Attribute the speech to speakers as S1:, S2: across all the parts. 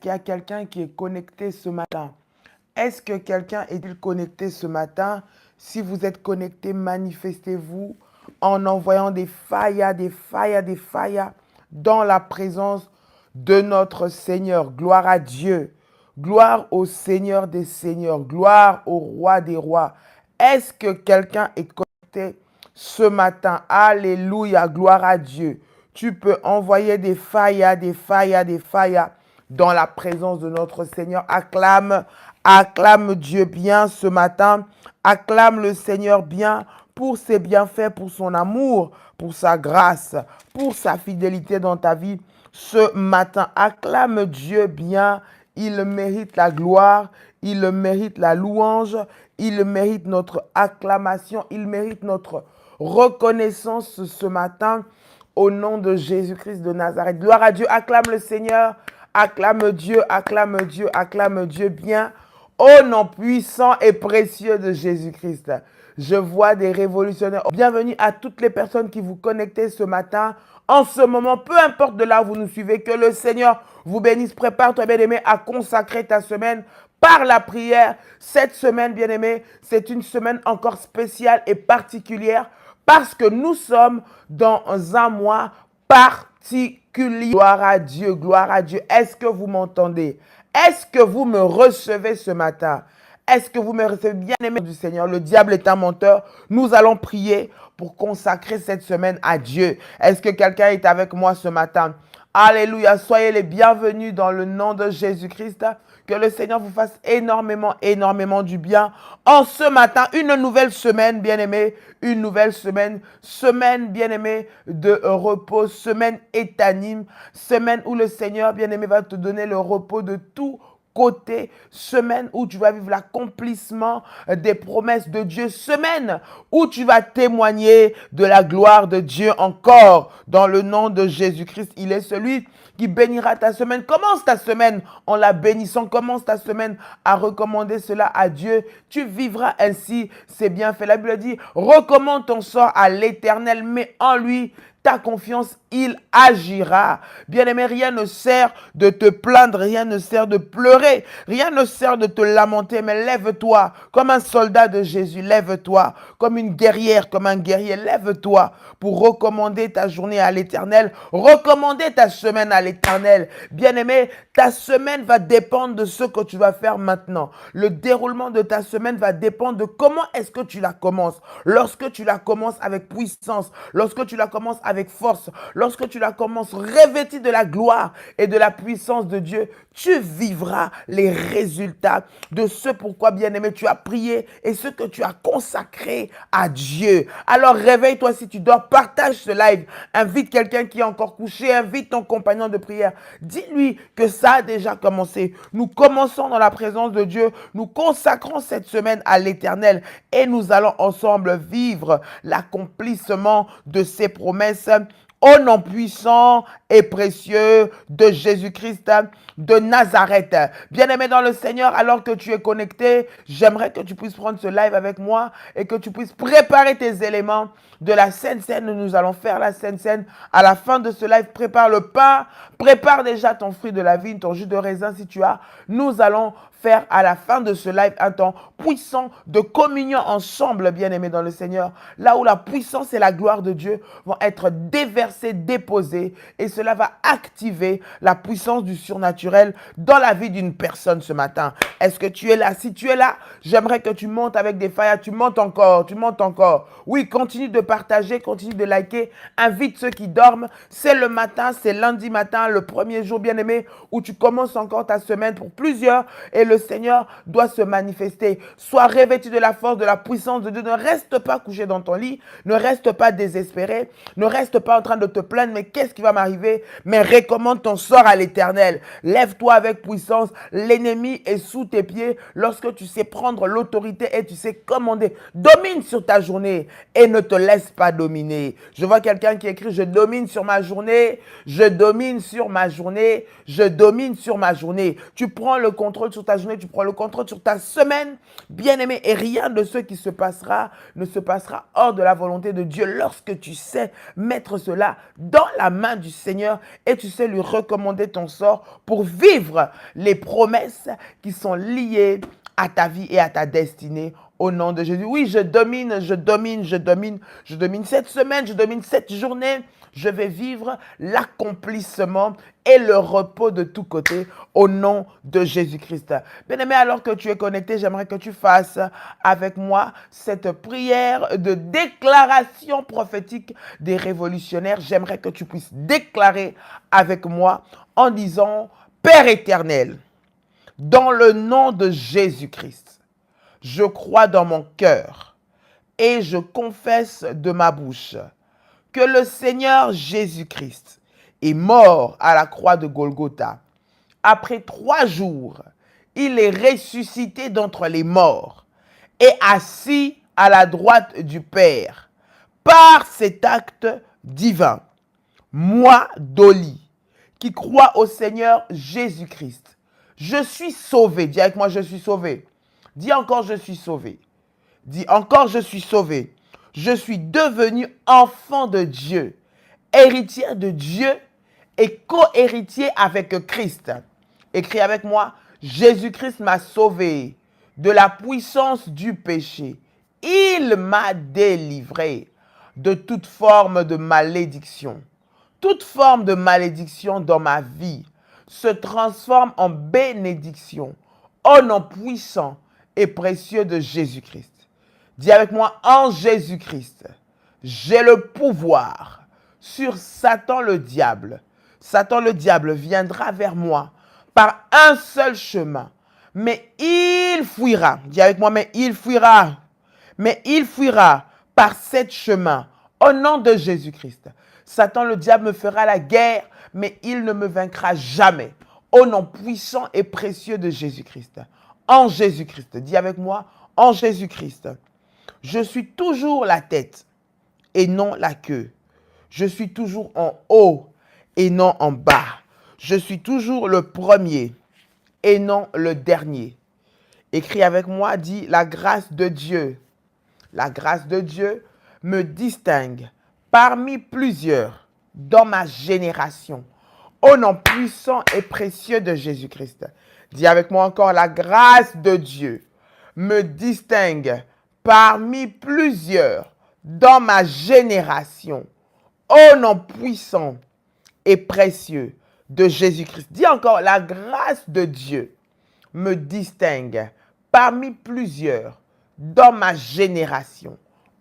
S1: qu'il y a quelqu'un qui est connecté ce matin? Est-ce que quelqu'un est-il connecté ce matin? Si vous êtes connecté, manifestez-vous en envoyant des faillas, des faillas, des faillas dans la présence de notre Seigneur. Gloire à Dieu. Gloire au Seigneur des Seigneurs. Gloire au Roi des Rois. Est-ce que quelqu'un est connecté ce matin? Alléluia. Gloire à Dieu. Tu peux envoyer des faillas, des faillas, des faillas dans la présence de notre Seigneur. Acclame, acclame Dieu bien ce matin. Acclame le Seigneur bien pour ses bienfaits, pour son amour, pour sa grâce, pour sa fidélité dans ta vie. Ce matin, acclame Dieu bien. Il mérite la gloire, il mérite la louange, il mérite notre acclamation, il mérite notre reconnaissance ce matin au nom de Jésus-Christ de Nazareth. Gloire à Dieu, acclame le Seigneur, acclame Dieu, acclame Dieu, acclame Dieu bien. Au nom puissant et précieux de Jésus-Christ. Je vois des révolutionnaires. Bienvenue à toutes les personnes qui vous connectez ce matin. En ce moment, peu importe de là où vous nous suivez, que le Seigneur vous bénisse. Prépare-toi, bien-aimé, à consacrer ta semaine par la prière. Cette semaine, bien-aimé, c'est une semaine encore spéciale et particulière parce que nous sommes dans un mois particulier. Gloire à Dieu, gloire à Dieu. Est-ce que vous m'entendez? Est-ce que vous me recevez ce matin? Est-ce que vous me recevez, bien-aimé du Seigneur? Le diable est un menteur. Nous allons prier pour consacrer cette semaine à Dieu. Est-ce que quelqu'un est avec moi ce matin? Alléluia. Soyez les bienvenus dans le nom de Jésus-Christ. Que le Seigneur vous fasse énormément, énormément du bien. En ce matin, une nouvelle semaine, bien-aimé. Une nouvelle semaine. Semaine, bien-aimé, de repos. Semaine étanime. Semaine où le Seigneur, bien-aimé, va te donner le repos de tout côté, semaine où tu vas vivre l'accomplissement des promesses de Dieu, semaine où tu vas témoigner de la gloire de Dieu encore dans le nom de Jésus-Christ. Il est celui qui bénira ta semaine. Commence ta semaine en la bénissant. Commence ta semaine à recommander cela à Dieu. Tu vivras ainsi ses bienfaits. La Bible dit, recommande ton sort à l'Éternel, mais en lui ta confiance, il agira. Bien-aimé, rien ne sert de te plaindre, rien ne sert de pleurer, rien ne sert de te lamenter, mais lève-toi comme un soldat de Jésus, lève-toi comme une guerrière, comme un guerrier, lève-toi pour recommander ta journée à l'Éternel, recommander ta semaine à l'Éternel. Bien-aimé, ta semaine va dépendre de ce que tu vas faire maintenant. Le déroulement de ta semaine va dépendre de comment est-ce que tu la commences. Lorsque tu la commences avec puissance, lorsque tu la commences avec force, lorsque tu la commences revêtie de la gloire et de la puissance de Dieu, tu vivras les résultats de ce pourquoi, bien-aimé, tu as prié et ce que tu as consacré à Dieu. Alors réveille-toi si tu dors, partage ce live, invite quelqu'un qui est encore couché, invite ton compagnon de prière. Dis-lui que ça a déjà commencé. Nous commençons dans la présence de Dieu, nous consacrons cette semaine à l'Éternel et nous allons ensemble vivre l'accomplissement de ses promesses au nom puissant et précieux de Jésus-Christ de Nazareth. Bien-aimé dans le Seigneur, alors que tu es connecté, j'aimerais que tu puisses prendre ce live avec moi et que tu puisses préparer tes éléments de la Sainte Seine. Nous allons faire la Sainte Seine. À la fin de ce live, prépare le pain, prépare déjà ton fruit de la vigne, ton jus de raisin si tu as. Nous allons faire à la fin de ce live un temps puissant de communion ensemble, bien-aimés dans le Seigneur. Là où la puissance et la gloire de Dieu vont être déversées, déposées. Et cela va activer la puissance du surnaturel dans la vie d'une personne ce matin. Est-ce que tu es là? Si tu es là, j'aimerais que tu montes avec des failles. Tu montes encore, tu montes encore. Oui, continue de partager, continue de liker. Invite ceux qui dorment. C'est le matin, c'est lundi matin, le premier jour, bien-aimé, où tu commences encore ta semaine pour plusieurs. Et le Seigneur doit se manifester. Sois revêtu de la force, de la puissance de Dieu. Ne reste pas couché dans ton lit. Ne reste pas désespéré. Ne reste pas en train de te plaindre. Mais qu'est-ce qui va m'arriver? Mais recommande ton sort à l'Éternel. Lève-toi avec puissance. L'ennemi est sous tes pieds lorsque tu sais prendre l'autorité et tu sais commander. Domine sur ta journée et ne te laisse pas dominer. Je vois quelqu'un qui écrit: je domine sur ma journée. Je domine sur ma journée. Je domine sur ma journée. Tu prends le contrôle sur ta journée, tu prends le contrôle sur ta semaine, bien-aimé, et rien de ce qui se passera ne se passera hors de la volonté de Dieu lorsque tu sais mettre cela cela dans la main du Seigneur et tu sais lui recommander ton sort pour vivre les promesses qui sont liées à ta vie et à ta destinée au nom de Jésus. Oui, je domine cette semaine, je domine cette journée. Je vais vivre l'accomplissement et le repos de tous côtés au nom de Jésus-Christ. Bien-aimé, alors que tu es connecté, j'aimerais que tu fasses avec moi cette prière de déclaration prophétique des révolutionnaires. J'aimerais que tu puisses déclarer avec moi en disant: Père éternel, dans le nom de Jésus-Christ, je crois dans mon cœur et je confesse de ma bouche que le Seigneur Jésus-Christ est mort à la croix de Golgotha. Après 3 jours, il est ressuscité d'entre les morts et assis à la droite du Père. Par cet acte divin, moi, Dolly, qui crois au Seigneur Jésus-Christ, je suis sauvé. Dis avec moi, je suis sauvé. Dis encore, je suis sauvé. Dis encore, je suis sauvé. Je suis devenu enfant de Dieu, héritier de Dieu et co-héritier avec Christ. Écris avec moi: Jésus-Christ m'a sauvé de la puissance du péché. Il m'a délivré de toute forme de malédiction. Toute forme de malédiction dans ma vie se transforme en bénédiction au nom puissant et précieux de Jésus-Christ. Dis avec moi: en Jésus-Christ, j'ai le pouvoir sur Satan le diable. Satan le diable viendra vers moi par un seul chemin, mais il fuira. Dis avec moi: mais il fuira. Mais il fuira par 7 chemins au nom de Jésus-Christ. Satan le diable me fera la guerre, mais il ne me vaincra jamais. Au nom puissant et précieux de Jésus-Christ. En Jésus-Christ. Dis avec moi: en Jésus-Christ, je suis toujours la tête et non la queue. Je suis toujours en haut et non en bas. Je suis toujours le premier et non le dernier. Écris avec moi, dis: la grâce de Dieu. La grâce de Dieu me distingue parmi plusieurs dans ma génération. Au nom puissant et précieux de Jésus-Christ. Dis avec moi encore: la grâce de Dieu me distingue parmi plusieurs dans ma génération. Au nom puissant et précieux de Jésus-Christ. Dis encore: la grâce de Dieu me distingue parmi plusieurs dans ma génération.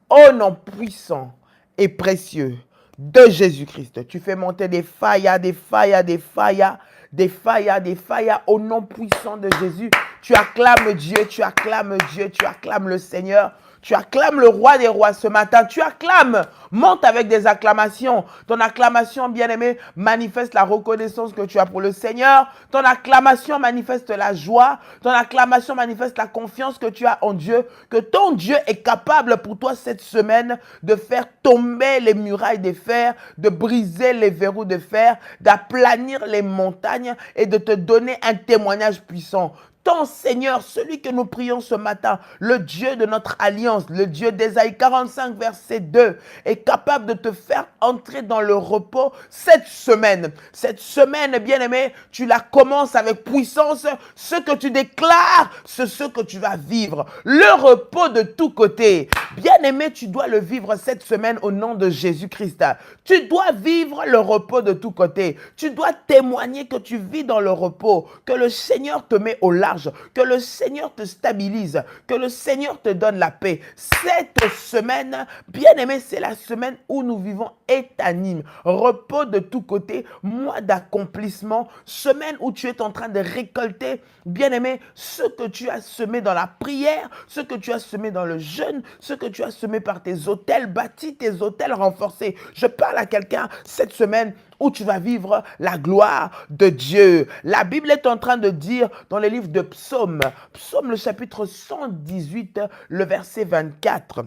S1: Au nom puissant et précieux de Jésus-Christ. Tu fais monter des faillas, des faillas, des faillas, des faillas, des faillas au nom puissant de Jésus. Tu acclames Dieu, tu acclames Dieu, tu acclames le Seigneur. Tu acclames le roi des rois ce matin. Tu acclames. Monte avec des acclamations. Ton acclamation, bien-aimé, manifeste la reconnaissance que tu as pour le Seigneur. Ton acclamation manifeste la joie. Ton acclamation manifeste la confiance que tu as en Dieu. Que ton Dieu est capable pour toi cette semaine de faire tomber les murailles de fer, de briser les verrous de fer, d'aplanir les montagnes et de te donner un témoignage puissant. Ton Seigneur, celui que nous prions ce matin, le Dieu de notre alliance, le Dieu d'Ésaïe 45, verset 2, est capable de te faire entrer dans le repos cette semaine. Cette semaine, bien-aimé, tu la commences avec puissance. Ce que tu déclares, c'est ce que tu vas vivre. Le repos de tous côtés. Bien-aimé, tu dois le vivre cette semaine au nom de Jésus-Christ. Tu dois vivre le repos de tous côtés. Tu dois témoigner que tu vis dans le repos, que le Seigneur te met au large, que le Seigneur te stabilise, que le Seigneur te donne la paix. Cette semaine, bien-aimé, c'est la semaine où nous vivons étanime, repos de tous côtés, mois d'accomplissement, semaine où tu es en train de récolter, bien-aimé, ce que tu as semé dans la prière, ce que tu as semé dans le jeûne, ce que tu as semé par tes autels bâtis, tes autels renforcés. Je parle à quelqu'un cette semaine où tu vas vivre la gloire de Dieu. La Bible est en train de dire dans les livres de Psaume, Psaume le chapitre 118, le verset 24.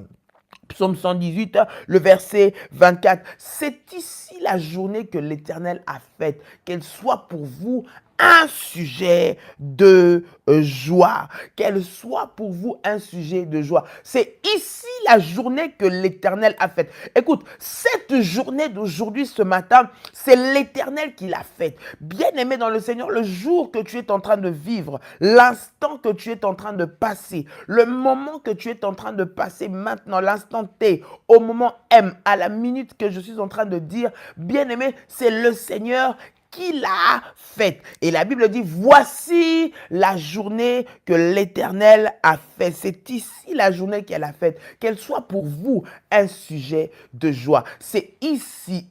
S1: Psaume 118, le verset 24. C'est ici la journée que l'Éternel a faite, qu'elle soit pour vous un sujet de joie. Qu'elle soit pour vous un sujet de joie. C'est ici la journée que l'Éternel a faite. Écoute, cette journée d'aujourd'hui, ce matin, c'est l'Éternel qui l'a faite. Bien-aimé dans le Seigneur, le jour que tu es en train de vivre, l'instant que tu es en train de passer, le moment que tu es en train de passer maintenant, l'instant T, au moment M, à la minute que je suis en train de dire, bien-aimé, c'est le Seigneur qui l'a faite. Et la Bible dit, voici la journée que l'Éternel a faite. C'est ici la journée qu'elle a faite. Qu'elle soit pour vous un sujet de joie. C'est ici,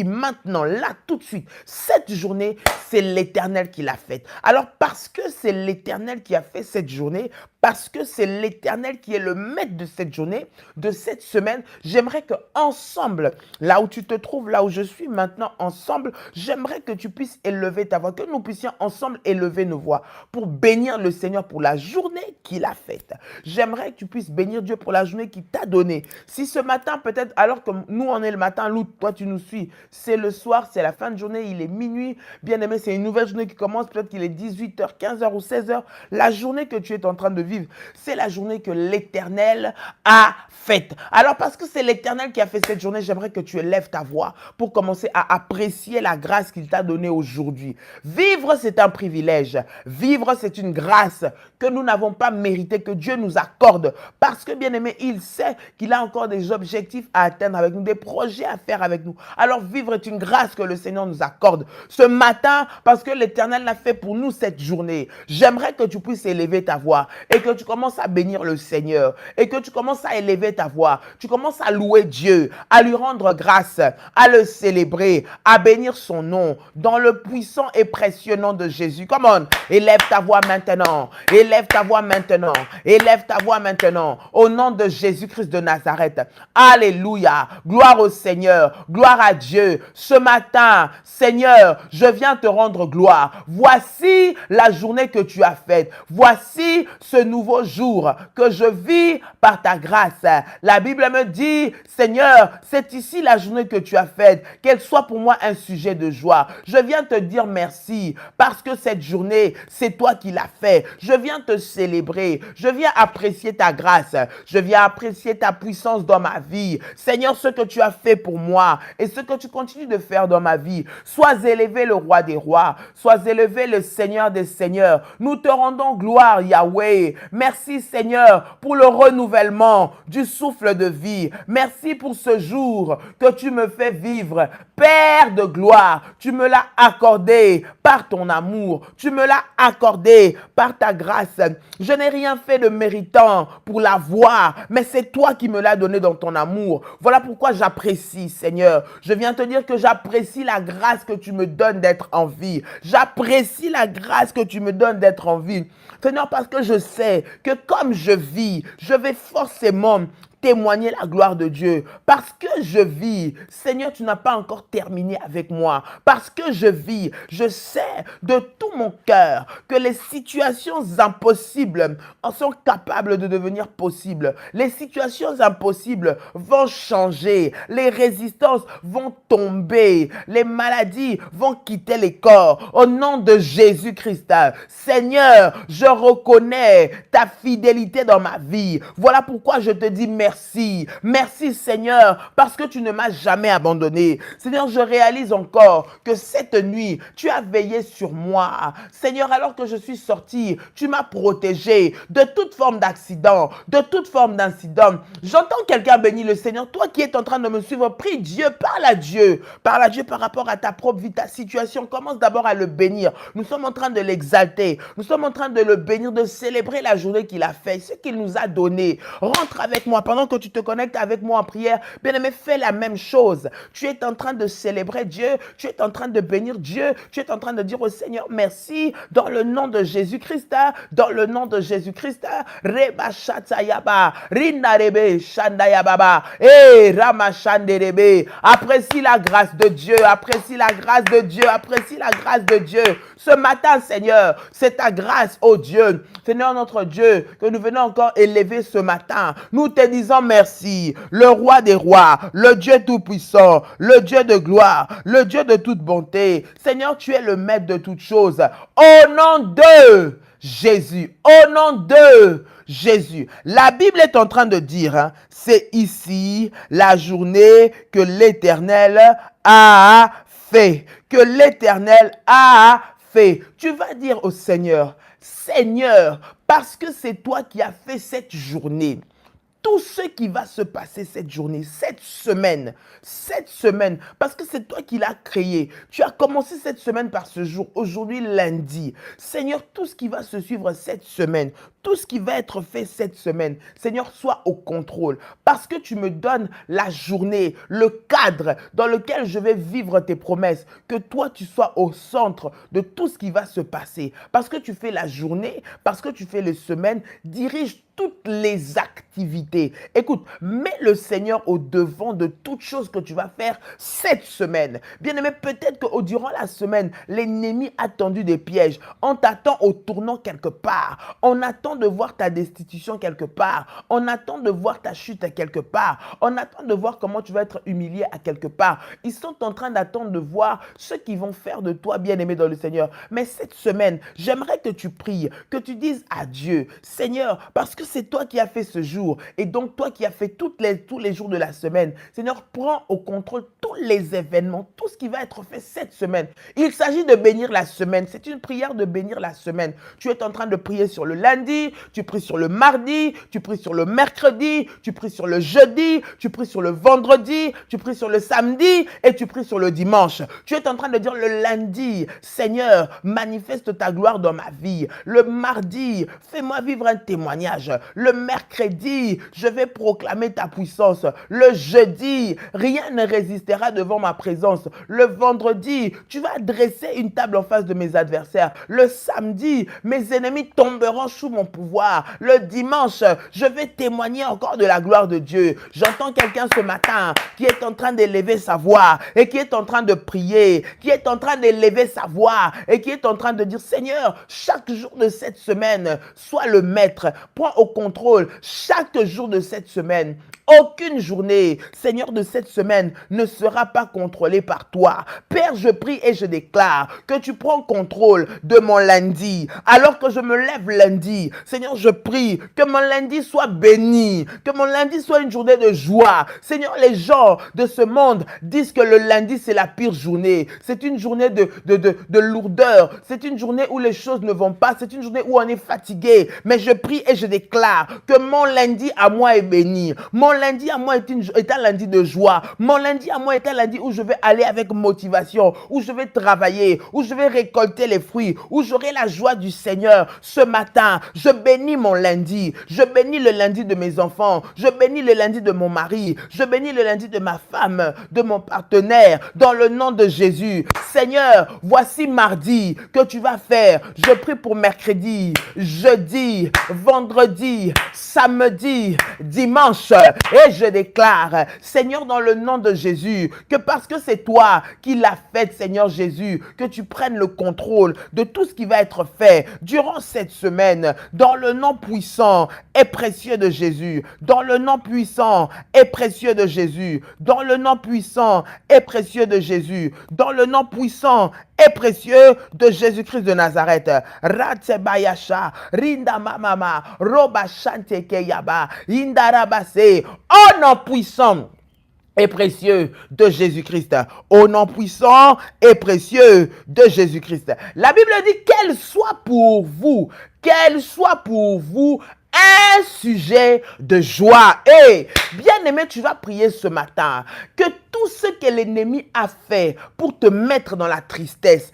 S1: maintenant, là, tout de suite. Cette journée, c'est l'Éternel qui l'a faite. Alors, parce que c'est l'Éternel qui a fait cette journée, parce que c'est l'Éternel qui est le maître de cette journée, de cette semaine, j'aimerais que ensemble, là où tu te trouves, là où je suis maintenant, ensemble, j'aimerais que tu puisses élever ta voix, que nous puissions ensemble élever nos voix pour bénir le Seigneur pour la journée qu'il a faite. J'aimerais que tu puisses bénir Dieu pour la journée qu'il t'a donnée. Si ce matin, peut-être, alors que nous, on est le matin, nous, toi, tu nous suis, c'est le soir, c'est la fin de journée, il est minuit, bien aimé, c'est une nouvelle journée qui commence, peut-être qu'il est 18h, 15h ou 16h, la journée que tu es en train de vivre, c'est la journée que l'Éternel a faite. Alors, parce que c'est l'Éternel qui a fait cette journée, j'aimerais que tu élèves ta voix pour commencer à apprécier la grâce qu'il t'a donnée aujourd'hui. Vivre, c'est un privilège. Vivre, c'est une grâce que nous n'avons pas méritée, que Dieu nous accorde. Parce que, bien aimé, il sait qu'il a encore des objectifs à atteindre avec nous, des projets à faire avec nous. Alors, vivre est une grâce que le Seigneur nous accorde. Ce matin, parce que l'Éternel l'a fait pour nous cette journée, j'aimerais que tu puisses élever ta voix et que tu commences à bénir le Seigneur et que tu commences à élever ta voix. Tu commences à louer Dieu, à lui rendre grâce, à le célébrer, à bénir son nom dans le puissant et précieux nom de Jésus. Come on, élève ta voix maintenant, élève ta voix maintenant, élève ta voix maintenant au nom de Jésus-Christ de Nazareth. Alléluia, gloire au Seigneur, gloire à Dieu. Ce matin, Seigneur, je viens te rendre gloire. Voici la journée que tu as faite. Voici ce nouveau jour que je vis par ta grâce. La Bible me dit, Seigneur, c'est ici la journée que tu as faite, qu'elle soit pour moi un sujet de joie. Je viens te dire merci parce que cette journée, c'est toi qui l'as fait. Je viens te célébrer. Je viens apprécier ta grâce. Je viens apprécier ta puissance dans ma vie. Seigneur, ce que tu as fait pour moi et ce que tu continues de faire dans ma vie, sois élevé le roi des rois, sois élevé le Seigneur des seigneurs. Nous te rendons gloire, Yahweh. Merci, Seigneur, pour le renouvellement du souffle de vie. Merci pour ce jour que tu me fais vivre. Père de gloire, tu me l'as accordé par ton amour. Tu me l'as accordé par ta grâce. Je n'ai rien fait de méritant pour l'avoir, mais c'est toi qui me l'as donné dans ton amour. Voilà pourquoi j'apprécie, Seigneur. Je viens te dire que j'apprécie la grâce que tu me donnes d'être en vie. J'apprécie la grâce que tu me donnes d'être en vie. Seigneur, parce que je sais que comme je vis, je vais forcément témoigner la gloire de Dieu. Parce que je vis, Seigneur, tu n'as pas encore terminé avec moi. Parce que je vis, je sais de tout mon cœur que les situations impossibles sont capables de devenir possibles. Les situations impossibles vont changer. Les résistances vont tomber. Les maladies vont quitter les corps. Au nom de Jésus-Christ, Seigneur, je reconnais ta fidélité dans ma vie. Voilà pourquoi je te dis merci. Merci Seigneur, parce que tu ne m'as jamais abandonné. Seigneur, je réalise encore que cette nuit, tu as veillé sur moi. Seigneur, alors que je suis sorti, tu m'as protégé de toute forme d'accident, de toute forme d'incident. J'entends quelqu'un bénir le Seigneur. Toi qui es en train de me suivre, prie Dieu, parle à Dieu. Parle à Dieu par rapport à ta propre vie, ta situation. Commence d'abord à le bénir. Nous sommes en train de l'exalter. Nous sommes en train de le bénir, de célébrer la journée qu'il a fait, ce qu'il nous a donné. Rentre avec moi pendant que tu te connectes avec moi en prière. Bien-aimé, fais la même chose. Tu es en train de célébrer Dieu. Tu es en train de bénir Dieu. Tu es en train de dire au Seigneur merci dans le nom de Jésus-Christ. Dans le nom de Jésus-Christ. Reba Shatayaba. Rinarebe Shandayababa. Ramashanderebe. Apprécie la grâce de Dieu. Apprécie la grâce de Dieu. Apprécie la grâce de Dieu. Ce matin, Seigneur, c'est ta grâce, oh Dieu. Seigneur notre Dieu, que nous venons encore élever ce matin. Nous te disons disant merci. Le roi des rois, le Dieu tout-puissant, le Dieu de gloire, le Dieu de toute bonté. Seigneur, tu es le maître de toutes choses. Au nom de Jésus, au nom de Jésus. La Bible est en train de dire, c'est ici la journée que l'Éternel a fait. Que l'Éternel a fait. Tu vas dire au Seigneur, Seigneur, parce que c'est toi qui as fait cette journée. Tout ce qui va se passer cette journée, cette semaine, parce que c'est toi qui l'as créé. Tu as commencé cette semaine par ce jour, aujourd'hui lundi. Seigneur, tout ce qui va se suivre cette semaine, tout ce qui va être fait cette semaine, Seigneur, sois au contrôle. Parce que tu me donnes la journée, le cadre dans lequel je vais vivre tes promesses. Que toi, tu sois au centre de tout ce qui va se passer. Parce que tu fais la journée, parce que tu fais les semaines, dirige toutes les activités. Écoute, mets le Seigneur au devant de toutes choses que tu vas faire cette semaine. Bien-aimé, peut-être que durant la semaine, l'ennemi a tendu des pièges. On t'attend au tournant quelque part. On attend de voir ta destitution quelque part. On attend de voir ta chute à quelque part. On attend de voir comment tu vas être humilié à quelque part. Ils sont en train d'attendre de voir ce qu'ils vont faire de toi, bien-aimé dans le Seigneur. Mais cette semaine, j'aimerais que tu pries, que tu dises à Dieu, Seigneur, parce que c'est toi qui as fait ce jour et donc toi qui as fait tous les jours de la semaine. Seigneur, prends au contrôle tous les événements, tout ce qui va être fait cette semaine. Il s'agit de bénir la semaine. C'est une prière de bénir la semaine. Tu es en train de prier sur le lundi, tu pries sur le mardi, tu pries sur le mercredi, tu pries sur le jeudi, tu pries sur le vendredi, tu pries sur le samedi et tu pries sur le dimanche. Tu es en train de dire le lundi, Seigneur, manifeste ta gloire dans ma vie. Le mardi, fais-moi vivre un témoignage. Le mercredi, je vais proclamer ta puissance. Le jeudi, rien ne résistera devant ma présence. Le vendredi, tu vas dresser une table en face de mes adversaires. Le samedi, mes ennemis tomberont sous mon pouvoir. Le dimanche, je vais témoigner encore de la gloire de Dieu. J'entends quelqu'un ce matin qui est en train d'élever sa voix et qui est en train de prier, qui est en train d'élever sa voix et qui est en train de dire, Seigneur, chaque jour de cette semaine, sois le maître. Prends au contrôle chaque jour de cette semaine. Aucune journée, Seigneur, de cette semaine ne sera pas contrôlée par toi. Père, je prie et je déclare que tu prends contrôle de mon lundi. Alors que je me lève lundi, Seigneur, je prie que mon lundi soit béni, que mon lundi soit une journée de joie. Seigneur, les gens de ce monde disent que le lundi, c'est la pire journée. C'est une journée de lourdeur. C'est une journée où les choses ne vont pas. C'est une journée où on est fatigué. Mais je prie et je déclare que mon lundi à moi est béni. Mon lundi à moi est un lundi de joie. Mon lundi à moi est un lundi où je vais aller avec motivation, où je vais travailler, où je vais récolter les fruits, où j'aurai la joie du Seigneur. Ce matin, je bénis mon lundi. Je bénis le lundi de mes enfants. Je bénis le lundi de mon mari. Je bénis le lundi de ma femme, de mon partenaire, dans le nom de Jésus. Seigneur, voici mardi que tu vas faire. Je prie pour mercredi, jeudi, vendredi, samedi, dimanche. Et je déclare, Seigneur, dans le nom de Jésus, que parce que c'est toi qui l'as fait, Seigneur Jésus, que tu prennes le contrôle de tout ce qui va être fait durant cette semaine, dans le nom puissant et précieux de Jésus, dans le nom puissant et précieux de Jésus, dans le nom puissant et précieux de Jésus, dans le nom puissant et précieux de Jésus-Christ de Nazareth. Ratsebayasha, Rinda Mamama, Roba Shanteke Yaba, Indarabase, au nom puissant et précieux de Jésus-Christ. Au nom puissant et précieux de Jésus-Christ. La Bible dit qu'elle soit pour vous un sujet de joie. Et bien-aimé, tu vas prier ce matin que tout ce que l'ennemi a fait pour te mettre dans la tristesse.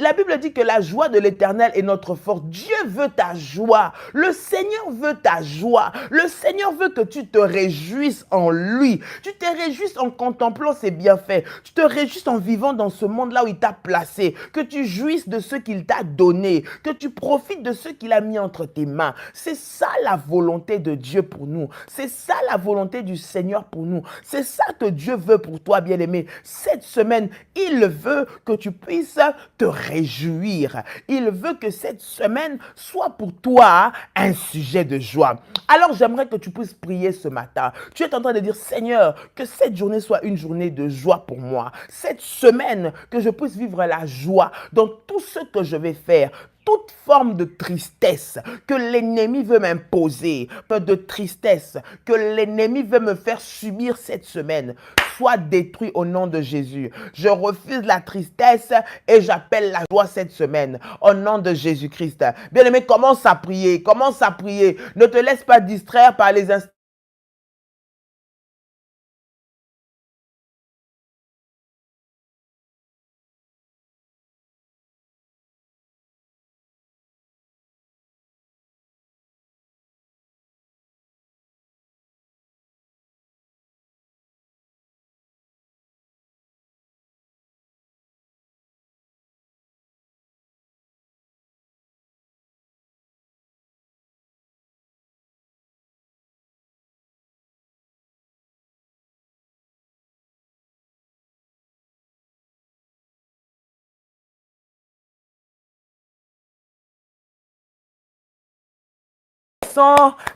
S1: La Bible dit que la joie de l'Éternel est notre force. Dieu veut ta joie. Le Seigneur veut ta joie. Le Seigneur veut que tu te réjouisses en lui. Tu te réjouisses en contemplant ses bienfaits. Tu te réjouisses en vivant dans ce monde-là où il t'a placé. Que tu jouisses de ce qu'il t'a donné. Que tu profites de ce qu'il a mis entre tes mains. C'est ça la volonté de Dieu pour nous. C'est ça la volonté du Seigneur pour nous. C'est ça que Dieu veut pour toi, bien-aimé. Cette semaine, il veut que tu puisses te réjouir. Il veut que cette semaine soit pour toi un sujet de joie. Alors, j'aimerais que tu puisses prier ce matin. Tu es en train de dire, Seigneur, que cette journée soit une journée de joie pour moi. Cette semaine, que je puisse vivre la joie dans tout ce que je vais faire. Toute forme de tristesse que l'ennemi veut m'imposer, de tristesse que l'ennemi veut me faire subir cette semaine, soit détruit au nom de Jésus. Je refuse la tristesse et j'appelle la joie cette semaine au nom de Jésus-Christ. Bien-aimé, commence à prier, commence à prier. Ne te laisse pas distraire par les instants.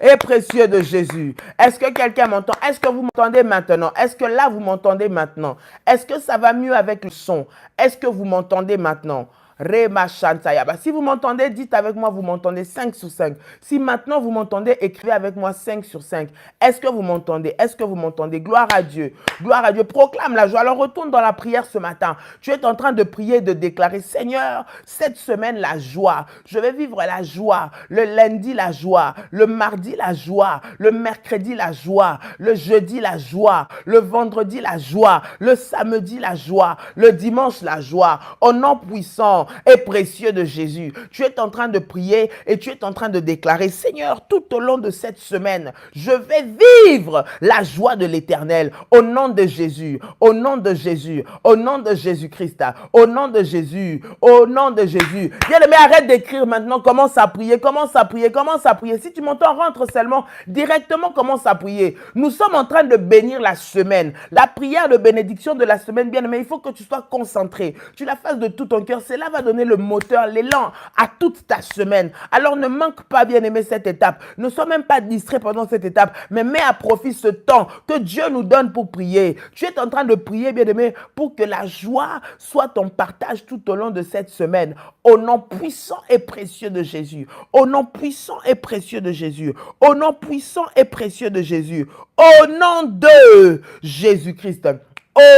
S1: Est précieux de Jésus. Est-ce que quelqu'un m'entend? Est-ce que vous m'entendez maintenant? Est-ce que là, vous m'entendez maintenant? Est-ce que ça va mieux avec le son? Est-ce que vous m'entendez maintenant? Rema Shantayaba. Si vous m'entendez, dites avec moi, vous m'entendez 5 sur 5. Si maintenant vous m'entendez, écrivez avec moi 5 sur 5. Est-ce que vous m'entendez? Est-ce que vous m'entendez? Gloire à Dieu. Gloire à Dieu. Proclame la joie. Alors retourne dans la prière ce matin. Tu es en train de prier, de déclarer, Seigneur, cette semaine, la joie. Je vais vivre la joie. Le lundi, la joie. Le mardi, la joie. Le mercredi, la joie. Le jeudi, la joie. Le vendredi, la joie. Le samedi, la joie. Le dimanche, la joie. Au nom puissant et précieux de Jésus. Tu es en train de prier et tu es en train de déclarer, Seigneur, tout au long de cette semaine, je vais vivre la joie de l'Éternel au nom de Jésus, au nom de Jésus, au nom de Jésus-Christ, au nom de Jésus, au nom de Jésus. Bien-aimé, arrête d'écrire maintenant, commence à prier, commence à prier, commence à prier. Si tu m'entends, rentre seulement, directement commence à prier. Nous sommes en train de bénir la semaine, la prière de bénédiction de la semaine, bien-aimé, il faut que tu sois concentré, tu la fasses de tout ton cœur, cela va donner le moteur, l'élan à toute ta semaine. Alors ne manque pas, bien-aimé, cette étape. Ne sois même pas distrait pendant cette étape, mais mets à profit ce temps que Dieu nous donne pour prier. Tu es en train de prier, bien-aimé, pour que la joie soit ton partage tout au long de cette semaine. Au nom puissant et précieux de Jésus. Au nom puissant et précieux de Jésus. Au nom puissant et précieux de Jésus. Au nom de Jésus-Christ.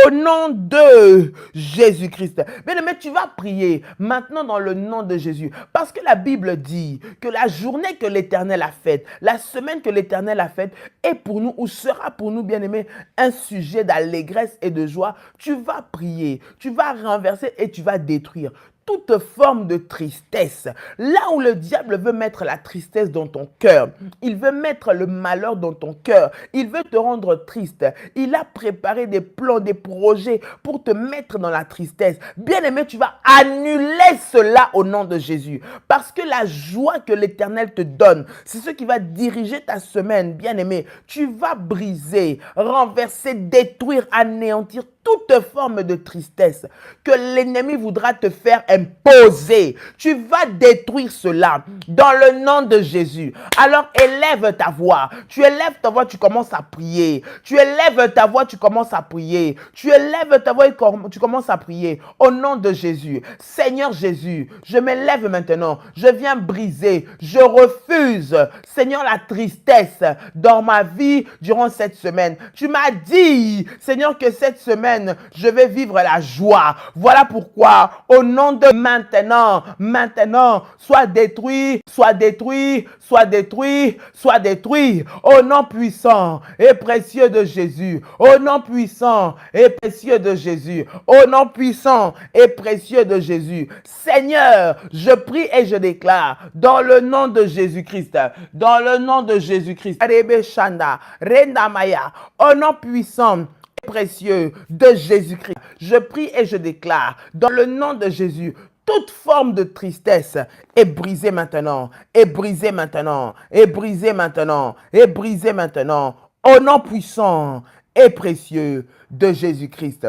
S1: Au nom de Jésus-Christ. Bien-aimé, tu vas prier maintenant dans le nom de Jésus. Parce que la Bible dit que la journée que l'Éternel a faite, la semaine que l'Éternel a faite est pour nous ou sera pour nous, bien-aimé, un sujet d'allégresse et de joie. Tu vas prier, tu vas renverser et tu vas détruire toute forme de tristesse. Là où le diable veut mettre la tristesse dans ton cœur, il veut mettre le malheur dans ton cœur, il veut te rendre triste. Il a préparé des plans, des projets pour te mettre dans la tristesse. Bien-aimé, tu vas annuler cela au nom de Jésus. Parce que la joie que l'Éternel te donne, c'est ce qui va diriger ta semaine. Bien-aimé, tu vas briser, renverser, détruire, anéantir toute forme de tristesse que l'ennemi voudra te faire imposer. Tu vas détruire cela dans le nom de Jésus. Alors élève ta voix. Tu élèves ta voix, tu commences à prier. Tu élèves ta voix, tu commences à prier. Tu élèves ta voix et tu commences à prier. Au nom de Jésus. Seigneur Jésus, je m'élève maintenant. Je viens briser. Je refuse, Seigneur, la tristesse dans ma vie durant cette semaine. Tu m'as dit, Seigneur, que cette semaine, je vais vivre la joie. Voilà pourquoi, au nom de maintenant, soit détruit, soit détruit, soit détruit, soit détruit. Au nom puissant et précieux de Jésus. Au nom puissant et précieux de Jésus. Au nom puissant et précieux de Jésus. Seigneur, je prie et je déclare, dans le nom de Jésus-Christ, dans le nom de Jésus-Christ, au nom puissant précieux de Jésus-Christ. Je prie et je déclare dans le nom de Jésus toute forme de tristesse est brisée maintenant, est brisée maintenant, est brisée maintenant, est brisée maintenant, au nom puissant et précieux de Jésus-Christ.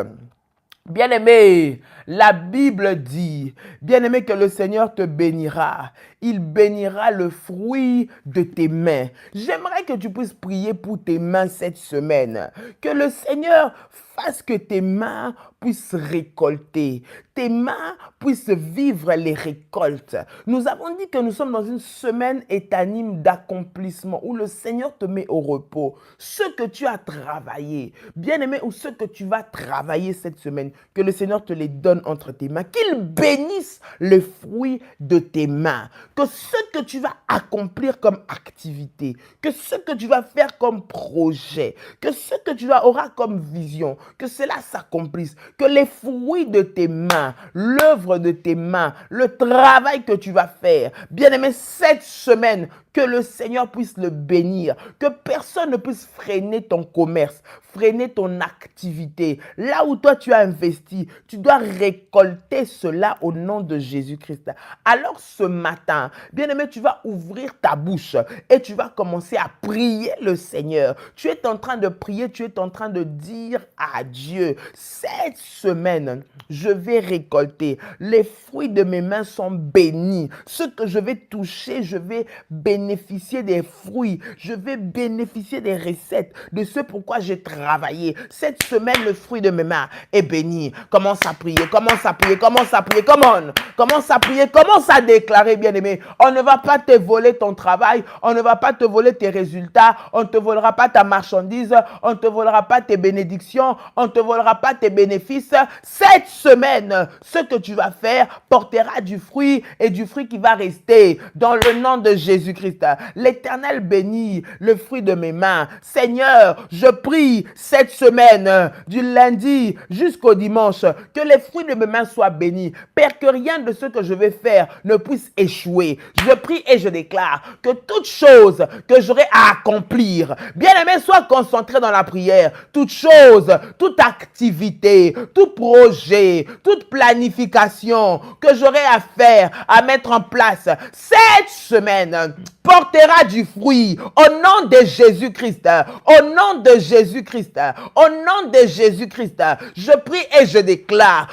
S1: Bien-aimé, la Bible dit, bien-aimé, que le Seigneur te bénira. Il bénira le fruit de tes mains. J'aimerais que tu puisses prier pour tes mains cette semaine. Que le Seigneur fasse que tes mains puissent récolter. Tes mains puissent vivre les récoltes. Nous avons dit que nous sommes dans une semaine étanime d'accomplissement où le Seigneur te met au repos. Ce que tu as travaillé, bien-aimé, ou ce que tu vas travailler cette semaine, que le Seigneur te les donne entre tes mains, qu'il bénisse le fruit de tes mains, que ce que tu vas accomplir comme activité, que ce que tu vas faire comme projet, que ce que tu auras comme vision, que cela s'accomplisse, que les fruits de tes mains, l'œuvre de tes mains, le travail que tu vas faire, bien-aimé, cette semaine, que le Seigneur puisse le bénir, que personne ne puisse freiner ton commerce, freiner ton activité. Là où toi tu as investi, tu dois récolter cela au nom de Jésus-Christ. Alors ce matin, bien-aimé, tu vas ouvrir ta bouche et tu vas commencer à prier le Seigneur. Tu es en train de prier, tu es en train de dire à Dieu, cette semaine, je vais récolter. Les fruits de mes mains sont bénis. Ce que je vais toucher, je vais bénéficier des fruits. Je vais bénéficier des recettes, de ce pourquoi j'ai travaillé. Cette semaine, le fruit de mes mains est béni. Commence à prier, commence à prier, commence à prier. Commence à prier, commence à déclarer, bien-aimé. On ne va pas te voler ton travail, on ne va pas te voler tes résultats, on ne te volera pas ta marchandise, on ne te volera pas tes bénédictions, on ne te volera pas tes bénéfices. Cette semaine, ce que tu vas faire portera du fruit et du fruit qui va rester dans le nom de Jésus-Christ. L'Éternel bénit le fruit de mes mains. Seigneur, je prie cette semaine, du lundi jusqu'au dimanche, que les fruits de mes mains soient bénis. Père, que rien de ce que je vais faire ne puisse échouer. Je prie et je déclare que toute chose que j'aurai à accomplir, bien-aimé, sois concentré dans la prière. Toute chose, toute activité, tout projet, toute planification que j'aurai à faire, à mettre en place cette semaine portera du fruit au nom de Jésus-Christ, au nom de Jésus-Christ, au nom de Jésus-Christ. Je prie et je déclare,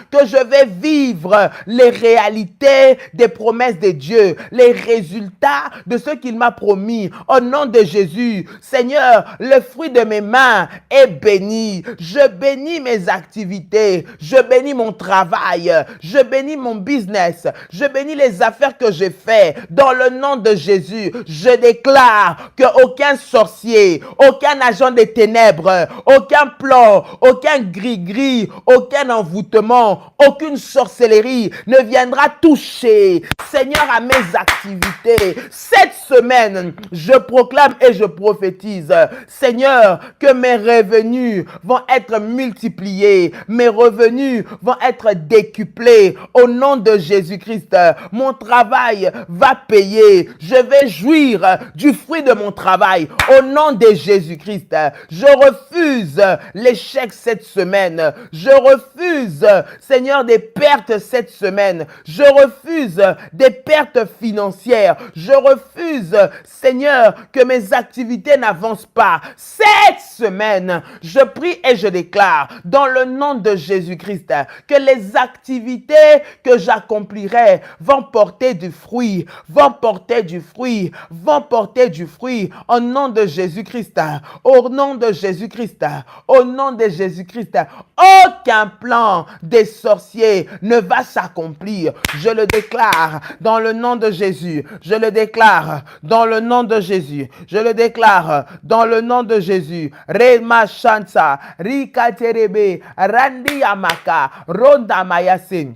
S1: que je vais vivre les réalités des promesses de Dieu, les résultats de ce qu'il m'a promis au nom de Jésus. Seigneur, le fruit de mes mains est béni. Je bénis mes activités, je bénis mon travail, je bénis mon business, je bénis les affaires que j'ai faites. Dans le nom de Jésus, je déclare qu'aucun sorcier, aucun agent des ténèbres, aucun plan, aucun gris-gris, aucun envoûtement, aucune sorcellerie ne viendra toucher, Seigneur, à mes activités. Cette semaine, je proclame et je prophétise, Seigneur, que mes revenus vont être multipliés, mes revenus vont être décuplés au nom de Jésus-Christ. Mon travail va payer. Je vais jouir du fruit de mon travail au nom de Jésus-Christ. Je refuse l'échec cette semaine. Je refuse, Seigneur, des pertes cette semaine. Je refuse des pertes financières. Je refuse, Seigneur, que mes activités n'avancent pas. Cette semaine, je prie et je déclare dans le nom de Jésus-Christ que les activités que j'accomplirai vont porter du fruit, vont porter du fruit, vont porter du fruit au nom de Jésus-Christ, au nom de Jésus-Christ, au nom de Jésus-Christ. Aucun plan des sorciers ne va s'accomplir. Je le déclare dans le nom de Jésus. Je le déclare dans le nom de Jésus. Je le déclare dans le nom de Jésus. Rema Shansa, Rika Terebe, Randi Amaka, Ronda Mayasin.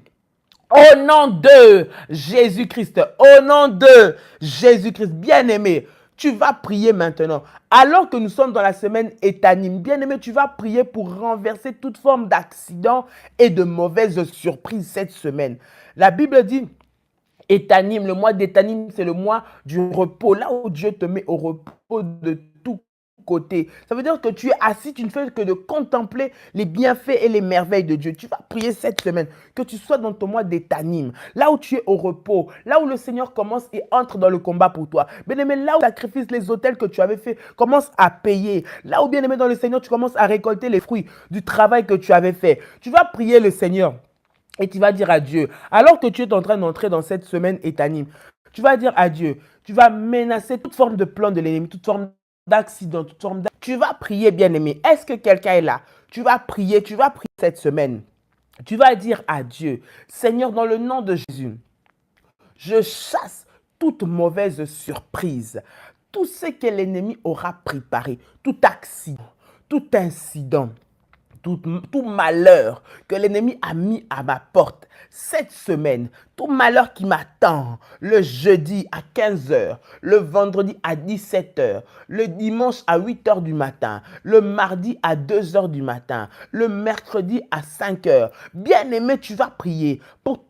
S1: Au nom de Jésus-Christ, au nom de Jésus-Christ, bien-aimé, tu vas prier maintenant. Alors que nous sommes dans la semaine étanime, bien-aimé, tu vas prier pour renverser toute forme d'accident et de mauvaise surprise cette semaine. La Bible dit, étanime, le mois d'étanime, c'est le mois du repos, là où Dieu te met au repos de tout côté. Ça veut dire que tu es assis, tu ne fais que de contempler les bienfaits et les merveilles de Dieu. Tu vas prier cette semaine, que tu sois dans ton mois d'étanime, là où tu es au repos, là où le Seigneur commence et entre dans le combat pour toi. Bien-aimé, là où tu sacrifices les autels que tu avais fait, commence à payer. Là où, bien-aimé, dans le Seigneur, tu commences à récolter les fruits du travail que tu avais fait. Tu vas prier le Seigneur. Et tu vas dire à Dieu, alors que tu es en train d'entrer dans cette semaine étanime, tu vas dire à Dieu, tu vas menacer toute forme de plan de l'ennemi, toute forme d'accident, toute forme d'accident. Tu vas prier, bien-aimé. Est-ce que quelqu'un est là? Tu vas prier cette semaine. Tu vas dire à Dieu, Seigneur, dans le nom de Jésus, je chasse toute mauvaise surprise, tout ce que l'ennemi aura préparé, tout accident, tout incident, tout malheur que l'ennemi a mis à ma porte cette semaine, tout malheur qui m'attend le jeudi à 15 heures, le vendredi à 17 heures, le dimanche à 8 heures du matin, le mardi à 2 heures du matin, le mercredi à 5 heures. Bien-aimé, tu vas prier pour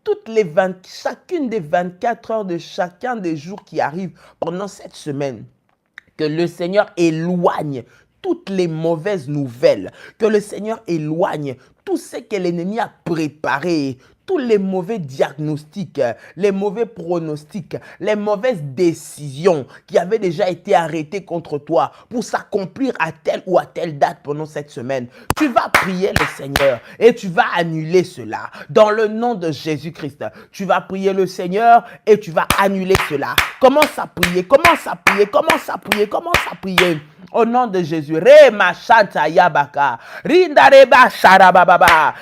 S1: chacune des 24 heures de chacun des jours qui arrivent pendant cette semaine. Que le Seigneur éloigne toutes les mauvaises nouvelles, que le Seigneur éloigne tout ce que l'ennemi a préparé, tous les mauvais diagnostics, les mauvais pronostics, les mauvaises décisions qui avaient déjà été arrêtées contre toi pour s'accomplir à telle ou à telle date pendant cette semaine. Tu vas prier le Seigneur et tu vas annuler cela dans le nom de Jésus-Christ. Tu vas prier le Seigneur et tu vas annuler cela. Commence à prier, commence à prier, commence à prier, commence à prier. Au nom de Jésus, Rema Shanta Yabaka, Rindareba Sharababa,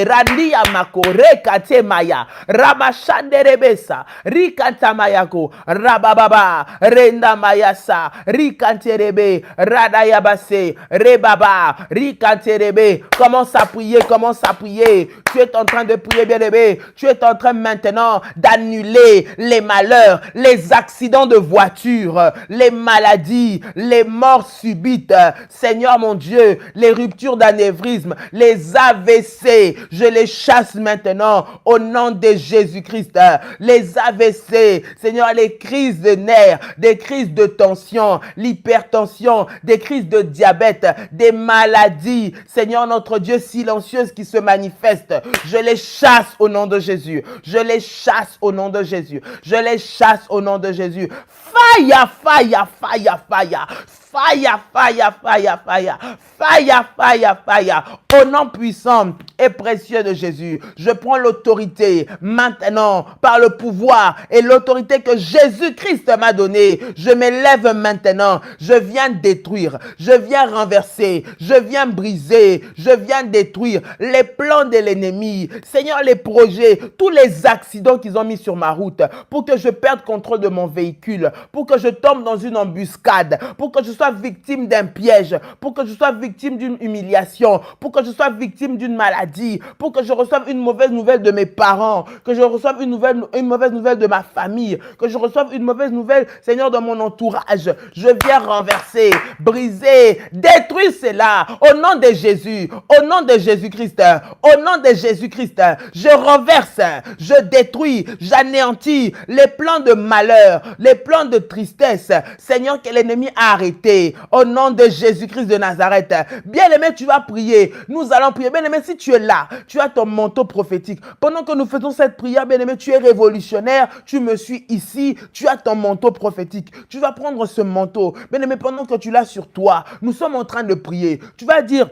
S1: Randi Yamako, Rekate Maya, Ramashanderebesa, Rikanta Mayako, Rabababa, Renda Mayasa, Rikanterebe, Radayabase, Rebaba, Rikanterebe. Commence à prier, commence à prier. Tu es en train de prier, bien-aimé. Tu es en train maintenant d'annuler les malheurs, les accidents de voiture, les maladies, les morts subites. Seigneur mon Dieu, les ruptures d'anévrisme, les AVC, je les chasse maintenant au nom de Jésus-Christ. Les AVC, Seigneur, les crises de nerfs, des crises de tension, l'hypertension, des crises de diabète, des maladies, Seigneur notre Dieu, silencieuses qui se manifestent. Je les chasse au nom de Jésus. Je les chasse au nom de Jésus. Je les chasse au nom de Jésus. Fire, fire, fire, fire. Fire, fire, fire, fire, fire, fire, fire. Au nom puissant et précieux de Jésus, je prends l'autorité maintenant par le pouvoir et l'autorité que Jésus-Christ m'a donnée. Je m'élève maintenant. Je viens détruire, je viens renverser, je viens briser, je viens détruire les plans de l'ennemi. Seigneur, les projets, tous les accidents qu'ils ont mis sur ma route pour que je perde contrôle de mon véhicule, pour que je tombe dans une embuscade, pour que je sois victime d'un piège, pour que je sois victime d'une humiliation, pour que je sois victime d'une maladie, pour que je reçoive une mauvaise nouvelle de mes parents, que je reçoive une mauvaise nouvelle de ma famille, que je reçoive une mauvaise nouvelle, Seigneur, de mon entourage. Je viens renverser, briser, détruire cela au nom de Jésus, au nom de Jésus-Christ, au nom de Jésus-Christ. Je renverse, je détruis, j'anéantis les plans de malheur, les plans de tristesse, Seigneur, que l'ennemi a arrêté au nom de Jésus-Christ de Nazareth. Bien-aimé, tu vas prier. Nous allons prier. Bien-aimé, si tu es là, tu as ton manteau prophétique. Pendant que nous faisons cette prière, bien-aimé, tu es révolutionnaire. Tu me suis ici. Tu as ton manteau prophétique. Tu vas prendre ce manteau. Bien-aimé, pendant que tu l'as sur toi, nous sommes en train de prier. Tu vas dire,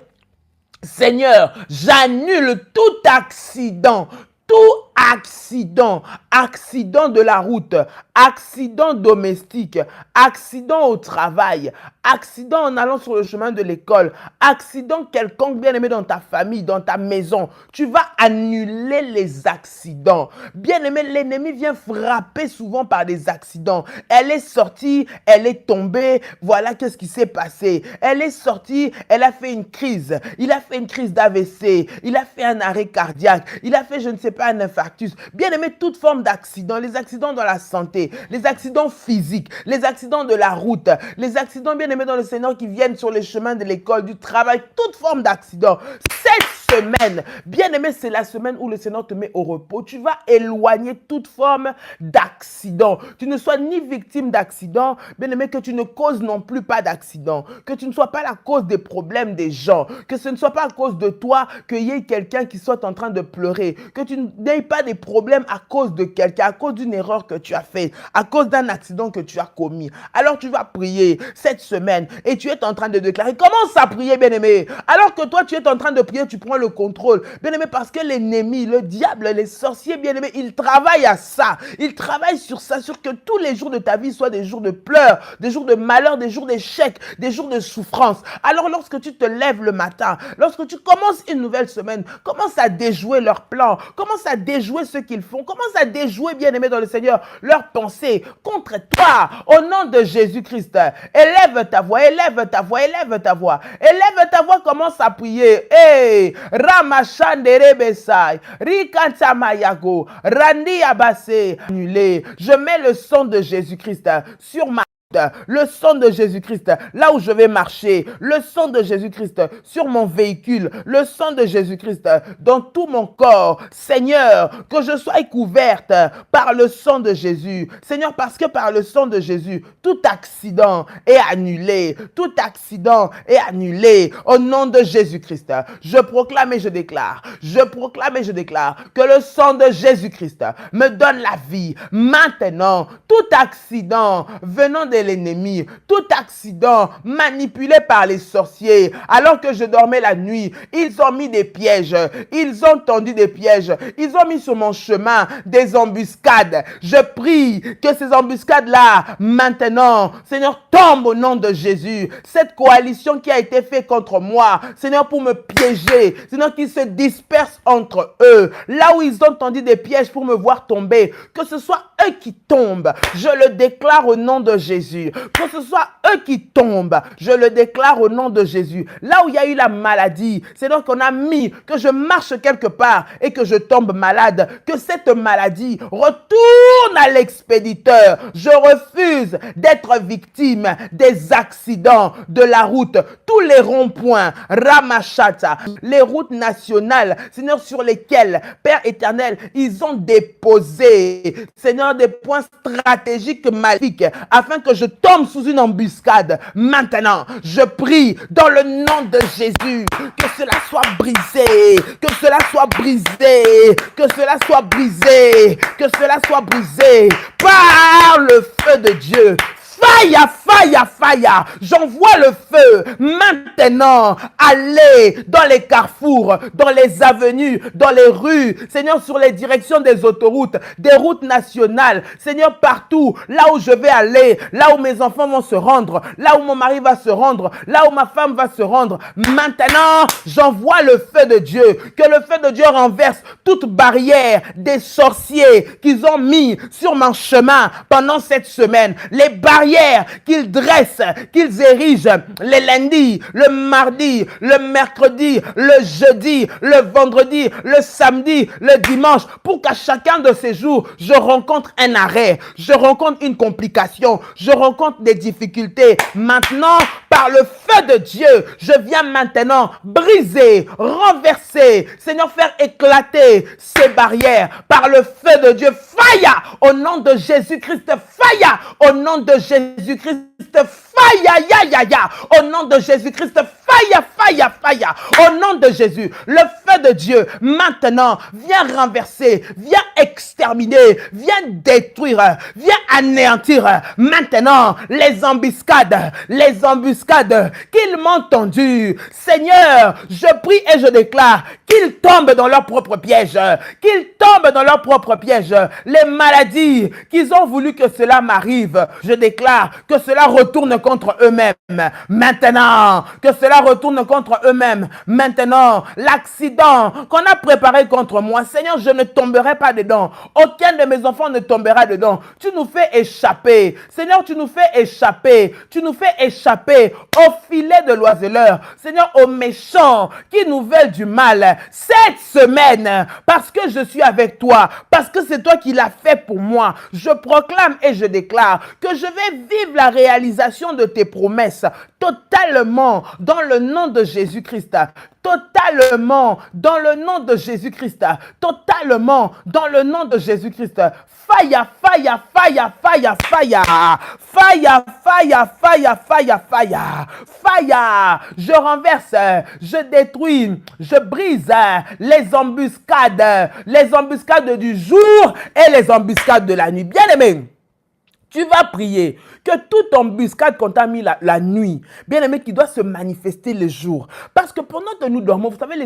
S1: Seigneur, j'annule tout accident, accident de la route, accident domestique, accident au travail, accident en allant sur le chemin de l'école, accident quelconque, bien-aimé, dans ta famille, dans ta maison. Tu vas annuler les accidents. Bien-aimé, l'ennemi vient frapper souvent par des accidents. Elle est sortie, elle est tombée, voilà qu'est-ce qui s'est passé. Elle est sortie, elle a fait une crise. Il a fait une crise d'AVC, il a fait un arrêt cardiaque, il a fait, je ne sais pas, un infarctus. Bien-aimé, toute forme d'accident, les accidents dans la santé, les accidents physiques, les accidents de la route, les accidents, bien-aimés, dans le Seigneur qui viennent sur les chemins de l'école, du travail, toute forme d'accident. Cette semaine, bien-aimé, c'est la semaine où le Seigneur te met au repos. Tu vas éloigner toute forme d'accident. Tu ne sois ni victime d'accident, bien-aimé, que tu ne causes non plus pas d'accident. Que tu ne sois pas la cause des problèmes des gens. Que ce ne soit pas à cause de toi qu'il y ait quelqu'un qui soit en train de pleurer. Que tu n'aies pas des problèmes à cause de quelqu'un, à cause d'une erreur que tu as faite, à cause d'un accident que tu as commis. Alors tu vas prier cette semaine et tu es en train de déclarer. Commence à prier, bien-aimé. Alors que toi, tu es en train de prier, tu prends le contrôle. Bien-aimé, parce que l'ennemi, le diable, les sorciers, bien-aimé, ils travaillent à ça. Ils travaillent sur ça, sur que tous les jours de ta vie soient des jours de pleurs, des jours de malheur, des jours d'échec, des jours de souffrance. Alors lorsque tu te lèves le matin, lorsque tu commences une nouvelle semaine, commence à déjouer leurs plans, commence à déjouer ce qu'ils font, commence à déjouer, bien-aimé dans le Seigneur, leurs pensées contre toi, au nom de Jésus-Christ. Élève ta voix, élève ta voix, élève ta voix. Élève ta voix, commence à prier. Hey, Ramachandere Besai, Rikantamayago, Randi Abase, annulé. Je mets le sang de Jésus-Christ sur ma le sang de Jésus-Christ, là où je vais marcher, le sang de Jésus-Christ sur mon véhicule, le sang de Jésus-Christ dans tout mon corps. Seigneur, que je sois couverte par le sang de Jésus. Seigneur, parce que par le sang de Jésus, tout accident est annulé. Tout accident est annulé. Au nom de Jésus-Christ, je proclame et je déclare que le sang de Jésus-Christ me donne la vie. Maintenant, tout accident venant de l'ennemi, tout accident manipulé par les sorciers, alors que je dormais la nuit, ils ont mis des pièges, ils ont tendu des pièges, ils ont mis sur mon chemin des embuscades. Je prie que ces embuscades-là, maintenant, Seigneur, tombent au nom de Jésus. Cette coalition qui a été faite contre moi, Seigneur, pour me piéger, Seigneur, qu'ils se dispersent entre eux, là où ils ont tendu des pièges pour me voir tomber, que ce soit eux qui tombent, je le déclare au nom de Jésus. Que ce soit eux qui tombent, je le déclare au nom de Jésus. Là où il y a eu la maladie, c'est donc qu'on a mis que je marche quelque part et que je tombe malade, que cette maladie retourne à l'expéditeur. Je refuse d'être victime des accidents de la route, tous les ronds-points, Ramachata, les routes nationales, Seigneur, sur lesquelles, Père éternel, ils ont déposé, Seigneur, des points stratégiques maléfiques, afin que je tombe sous une embuscade. Maintenant, je prie dans le nom de Jésus que cela soit brisé, que cela soit brisé, que cela soit brisé, que cela soit brisé par le feu de Dieu. Fire, fire, fire. J'envoie le feu maintenant. Allez dans les carrefours, dans les avenues, dans les rues. Seigneur, sur les directions des autoroutes, des routes nationales. Seigneur, partout, là où je vais aller, là où mes enfants vont se rendre, là où mon mari va se rendre, là où ma femme va se rendre. Maintenant, j'envoie le feu de Dieu. Que le feu de Dieu renverse toute barrière des sorciers qu'ils ont mis sur mon chemin pendant cette semaine. Les barrières qu'ils dressent, qu'ils érigent les lundis, le mardi, le mercredi, le jeudi, le vendredi, le samedi, le dimanche, pour qu'à chacun de ces jours, je rencontre un arrêt, je rencontre une complication, je rencontre des difficultés. Maintenant, par le feu de Dieu, je viens maintenant briser, renverser, Seigneur, faire éclater ces barrières par le feu de Dieu. Fire au nom de Jésus-Christ, fire au nom de Jésus-Christ, fire, ya, ya, ya, au nom de Jésus-Christ, fire, fire, fire, au nom de Jésus. Le feu de Dieu, maintenant, viens renverser, viens exterminer, viens détruire, viens anéantir, maintenant, les embuscades qu'ils m'ont tendues. Seigneur, je prie et je déclare qu'ils tombent dans leur propre piège, qu'ils tombent dans leur propre piège. Les maladies qu'ils ont voulu que cela m'arrive, je déclare que cela retourne contre eux-mêmes. Maintenant, que cela retourne contre eux-mêmes. Maintenant, l'accident qu'on a préparé contre moi, Seigneur, je ne tomberai pas dedans. Aucun de mes enfants ne tombera dedans. Tu nous fais échapper. Seigneur, tu nous fais échapper. Tu nous fais échapper au filet de l'oiseleur. Seigneur, aux méchants qui nous veulent du mal. Cette semaine, parce que je suis avec toi, parce que c'est toi qui l'as fait pour moi, je proclame et je déclare que je vais vivre la réalisation de tes promesses totalement dans le nom de Jésus-Christ. totalement dans le nom de Jésus-Christ, totalement dans le nom de Jésus-Christ. Fire, fire, fire, fire, fire, fire, fire, fire, fire, fire, fire. Je renverse, je détruis, je brise les embuscades du jour et les embuscades de la nuit. Bien-aimé, tu vas prier que toute embuscade qu'on t'a mis la nuit, bien aimé, qui doit se manifester le jour. Parce que pendant que nous dormons, vous savez,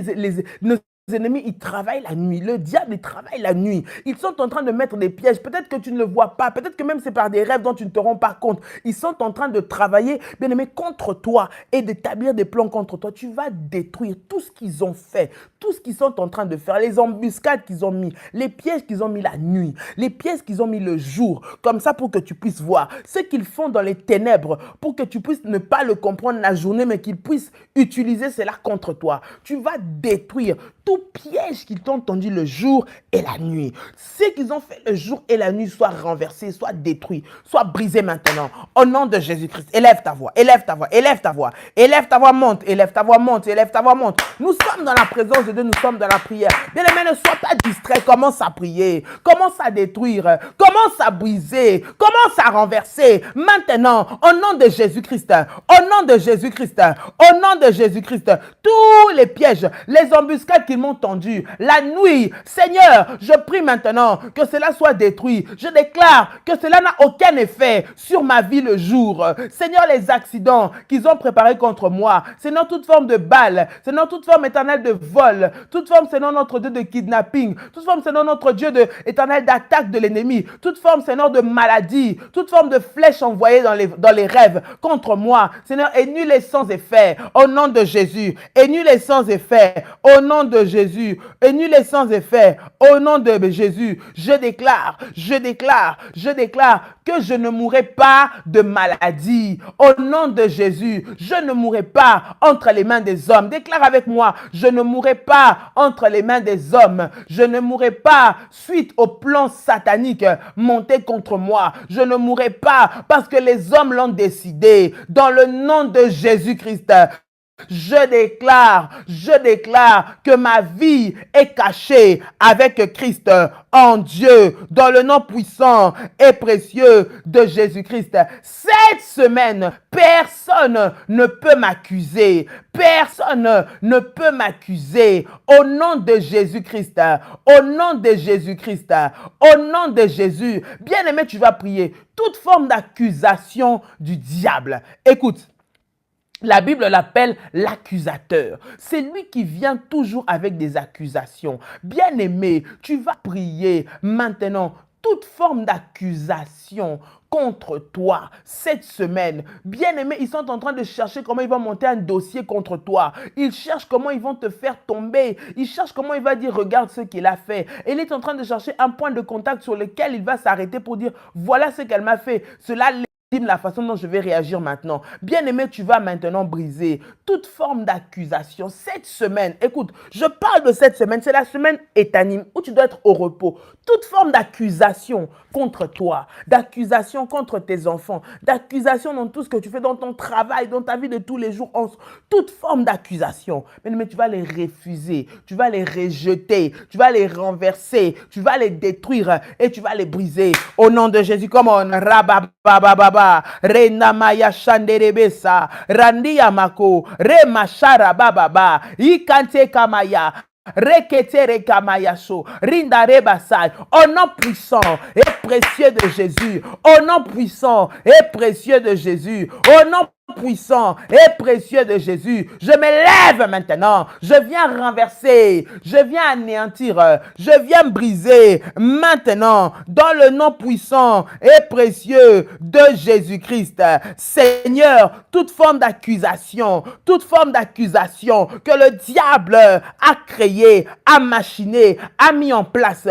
S1: nos ennemis, ils travaillent la nuit. Le diable, il travaille la nuit. Ils sont en train de mettre des pièges. Peut-être que tu ne le vois pas. Peut-être que même c'est par des rêves dont tu ne te rends pas compte. Ils sont en train de travailler, bien aimé, contre toi et d'établir des plans contre toi. Tu vas détruire tout ce qu'ils ont fait, tout ce qu'ils sont en train de faire, les embuscades qu'ils ont mis, les pièges qu'ils ont mis la nuit, les pièges qu'ils ont mis le jour, comme ça pour que tu puisses voir ce qu'ils font dans les ténèbres, pour que tu puisses ne pas le comprendre la journée, mais qu'ils puissent utiliser cela contre toi. Tu vas détruire tout piège qu'ils t'ont tendu le jour et la nuit. Ce qu'ils ont fait le jour et la nuit soit renversé, soit détruit, soit brisé maintenant. Au nom de Jésus-Christ, élève ta voix, élève ta voix, élève ta voix, élève ta voix, monte, élève ta voix, monte, élève ta voix, monte. Nous sommes dans la présence de Dieu, nous sommes dans la prière. Bien aimé, ne sois pas distrait, commence à prier, commence à détruire, commence à briser, commence à renverser. Maintenant, au nom de Jésus-Christ, au nom de Jésus-Christ, au nom de Jésus-Christ, tous les pièges, les embuscades qu'ils m'ont tendu la nuit, Seigneur, je prie maintenant que cela soit détruit. Je déclare que cela n'a aucun effet sur ma vie le jour. Seigneur, les accidents qu'ils ont préparés contre moi, Seigneur, toute forme de balle, Seigneur, toute forme éternelle de vol, toute forme, Seigneur, notre Dieu de kidnapping, toute forme, Seigneur, notre Dieu de éternel d'attaque de l'ennemi, toute forme, Seigneur, de maladie, toute forme de flèche envoyée dans les rêves contre moi, Seigneur, et nul est sans effet, au nom de Jésus, et nul est sans effet, au nom de Jésus, et nul est sans effet, au nom de Jésus, je déclare que je ne mourrai pas de maladie, au nom de Jésus, je ne mourrai pas entre les mains des hommes. Déclare avec moi, je ne mourrai pas entre les mains des hommes, je ne mourrai pas suite au plan satanique monté contre moi, je ne mourrai pas parce que les hommes l'ont décidé, dans le nom de Jésus-Christ. Je déclare que ma vie est cachée avec Christ en Dieu, dans le nom puissant et précieux de Jésus-Christ. Cette semaine, personne ne peut m'accuser. Personne ne peut m'accuser. Au nom de Jésus-Christ, au nom de Jésus-Christ, au nom de Jésus. Bien-aimé, tu vas prier toute forme d'accusation du diable. Écoute. La Bible l'appelle l'accusateur. C'est lui qui vient toujours avec des accusations. Bien-aimé, tu vas prier maintenant toute forme d'accusation contre toi cette semaine. Bien-aimé, ils sont en train de chercher comment ils vont monter un dossier contre toi. Ils cherchent comment ils vont te faire tomber. Ils cherchent comment il va dire, regarde ce qu'il a fait. Et il est en train de chercher un point de contact sur lequel il va s'arrêter pour dire, voilà ce qu'elle m'a fait. Cela la façon dont je vais réagir maintenant. Bien-aimé, tu vas maintenant briser toute forme d'accusation. Cette semaine, écoute, je parle de cette semaine, c'est la semaine étanime où tu dois être au repos. Toute forme d'accusation contre toi, d'accusation contre tes enfants, d'accusation dans tout ce que tu fais, dans ton travail, dans ta vie de tous les jours, toute forme d'accusation. Bien-aimé, tu vas les refuser, tu vas les rejeter, tu vas les renverser, tu vas les détruire et tu vas les briser. Au nom de Jésus, come on, rababababa. Rena maya shanderebesa randia mako remashara bababa ikante kamaya reketere kamayaso rinda rebasai. Au nom puissant et précieux de Jésus, au nom puissant et précieux de Jésus, au nom puissant et précieux de Jésus, je me lève maintenant, je viens renverser, je viens anéantir, je viens briser maintenant dans le nom puissant et précieux de Jésus-Christ. Seigneur, toute forme d'accusation que le diable a créée, a machiné, a mis en place